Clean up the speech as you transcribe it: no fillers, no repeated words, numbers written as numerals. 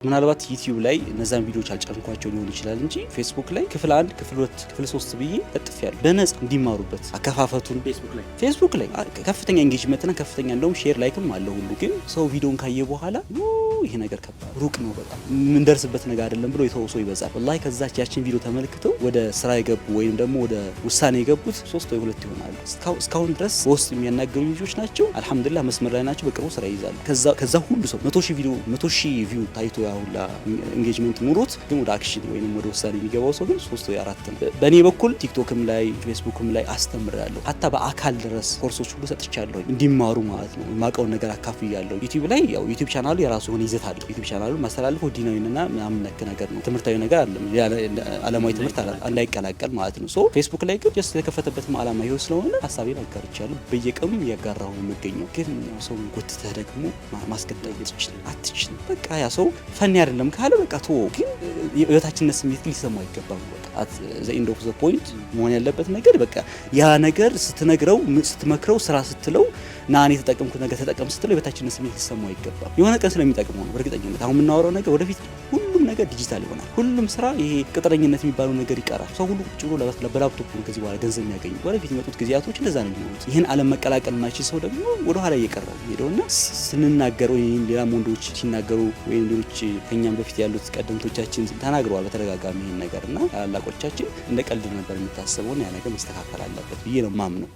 ምናልባት ዩቲዩብ ላይ እነዛን ቪዲዮዎች አልጨርኳቸው ሊሆን ይችላል እንጂ ፌስቡክ ላይ ክፍል 1 ክፍል 2 ክፍል 3 ብዬ ለጥፌያለሁ በነፃ እንዲማሩበት አከፋፈቱን ፌስቡክ ላይ ከፍተኛ ኤንጌጅመንትና ከፍተኛ እንደውም ሼር ላይክም አለው ሁሉ ግን ሰው ቪዲዮን ካየ በኋላ ይሄ ነገር ከባድ ሩቅ ነው በጣም ምን ደርስበት ነገር አይደለም ብሎ የተወሰው ይበዛል والله ከዛች ያችን ቪዲዮ ተመልክተው ወደ ስራ የገቡ ወይም ደግሞ ወደ ውሳኔ የገቡት 3 ወይ 2 ይሆናሉ እስካሁን ድረስ በውስጥ የሚያናገሩ ልጆች ናቸው አልহামዱሊላህ መስመር ላይ ናቸው በቅርቡ ስራ ይይዛሉ ከዛ ሁሉ ሰው 100,000 ቪው ታይቶ ያውላ ኢንጌጅመንት ኑሮት ግን ወደ አክሽን ወይንም ወደ ውሳኔ የሚገባው ሰው ግን 3 ወይ 4 ነው በእኔ በኩል ቲክቶክም ላይ ፌስቡክም ላይ አስተምራለሁ አታ በአካል ድረስ ኮርሶች ሁሉ ሰጥቻለሁ እንዲማሩ ማለት ነው ማቀውን ነገር አካፍያለሁ ዩቲዩብ ላይ ያው ዩቲዩብ ቻናሉ የራሱ ሆነ ይዘት አለው ዩቲዩብ ቻናሉ ማስተላለፈው ዲናዊና ምናምን ነክ ነገር ነው ትምህርታዊ ነገር አይደለም ዓለማዊ ትምህርት እንዳይቀላቀል ማለት ነው ሶ ፌስቡክ ላይ ግን ጀስት የተከፈተበትም ዓላማ ይኸው ስለሆነ ሐሳቤን አጋርቻለሁ በየቀኑ ያጋራው የምገኘው ግን ሰው ጎትተህ ደግሞ ማስገደል አትችልም በቃ ያ ሰው ፈን አይደለም ካለ በቃ ተው ግን የበታችነት ስሜት ሊሰማው ይገባል በቃ at the end of the point መሆን ያለበት ነገር በቃ ያ ነገር ስትመክረው ስራ ስትለው ናኔ ተጠቀምኩት ነገር ተጠቀም ስትለው የበታችነት ስሜት ሊሰማው ይገባል የሆነ ቀን ስለሚጠቅመው ነው በእርግጠኝነት አሁን የምናወራው ነገር ወደፊት ሁሉም ነገር ዲጂታል ይሆናል ሁሉም ስራ ይሄ ቅጥረኝነት የሚባለው ነገር ይቀራል ሰው ሁሉ ቁጭ ብሎ በላፕቶፕ ነው ከዚህ በኋላ ገንዘብ የሚያገኝ ወደፊት የሚመጡት ጊዜያቶች እንደዛ ነው የሚሆኑት ይሄን ዓለም መቀላቀል ማይችል ሰው ደግሞ ወደ ኋላ እየቀረ ሄደውና ስንናገር ወይ ሌላ ወንዶች ሲናገሩ ወይ ሌሎች ከኛም በፊት ያሉት ቀደምቶቻችን ተናግረዋል በተደጋጋሚ ይሄን ነገርና አላቆቻችን እንደ ቀልድ ነበር የሚታሰበው ያ ነገር መስተካከል አለበት ብዬ ነው ማምነው